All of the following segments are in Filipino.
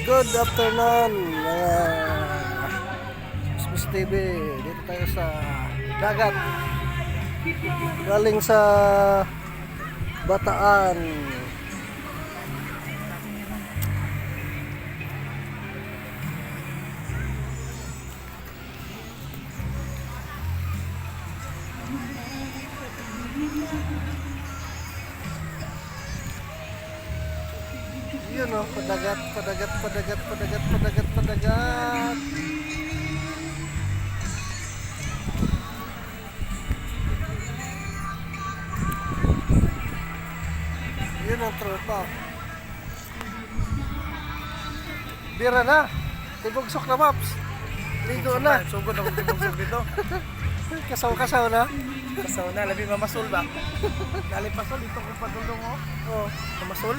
Good afternoon mga Smith TV. Dito tayo sa dagat. Galing sa Bataan. Yun o, padagat. Yun ang tropa. Bira na. Tibugsok na, Maps. Ligo na. Sugod akong tibugsok dito. Kasaw-kasaw na. Kasaw na, labi mamasol ba? Dali pasol, dito ko padulong oh. Oh. Mamasol?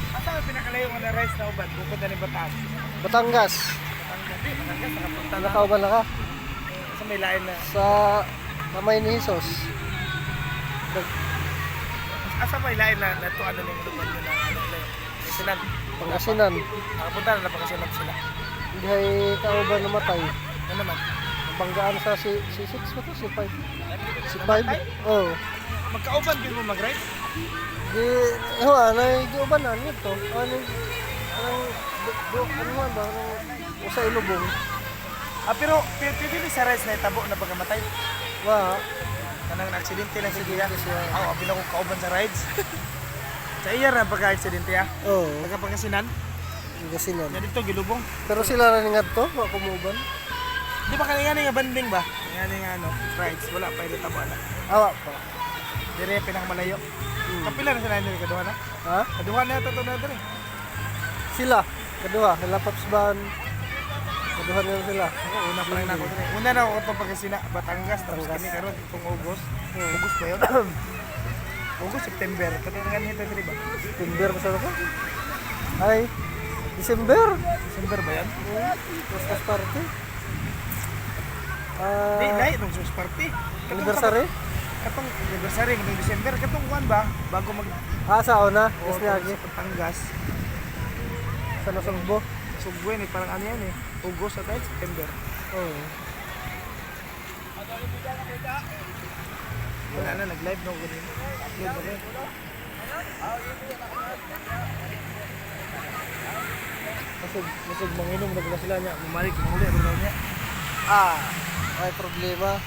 Asa ang pinakalayo nga na rice na uban? Bukod na ni Bataan. Batangas. Batangas, nakapunta na. Nakauban na ka? Sa may lain na. Sa kamay ni Jesus. Asa may lain na ito ano yung luman nyo na ano nila yun? Isinan. Pangasinan. Nakapunta na napakasinan sila. Hindi ay kauban namatay. Ano naman? Banggaan sa si 6 ba to? Si 5? Si 5? Namatay? Oo. Magkauban din mo mag-ride? Di, ano yung ubanan nito? Ano man ba? Sa ilubong? Pero pipili sa rice na itabo na pagkamatay. Wa. Kanang aksidente lang siya. Aksidente siya. Oo, apil ako kauban sa rides. Sa iya na pagka-aksidente ya. Oo. Pagkapangasinan. Pangasinan. Yan dito gilubong. Pero sila rin nga to, wa kumuban. Di ba kanina nga banding ba? Nga nga ano, rides. Wala pa yung tabo na. Awa pa. Dire pinakmalayo. Kapila na sila nila kaduha na. Ha? Kaduha na ito na dire. Sila. Kaduha. Sila Papsban. Kaduha nila sila. Ako, una pa rin ako dire. Una na ako itong pagkasina. Batangas. Tapos kami karon itong August. August ba yun? August, September. Katingan nito dire ba? September ka sa ko? Ay, December. December ba yan? Christmas party. Di, lahi itong Sus Party. Anniversary? Katong anniversary ng December. Katong kuwan ba? Bago mag... Sa una. Oo, Yes niya. sa Batangas. Sa Nasugbo. Sugbuin eh, parang ano yan eh. August at ay September. Oo. Wala na, nag-live na ako ganun. Upload na rin. Masig manginom na sila niya. Bumalik, mahuli, ano daw niya. May problema.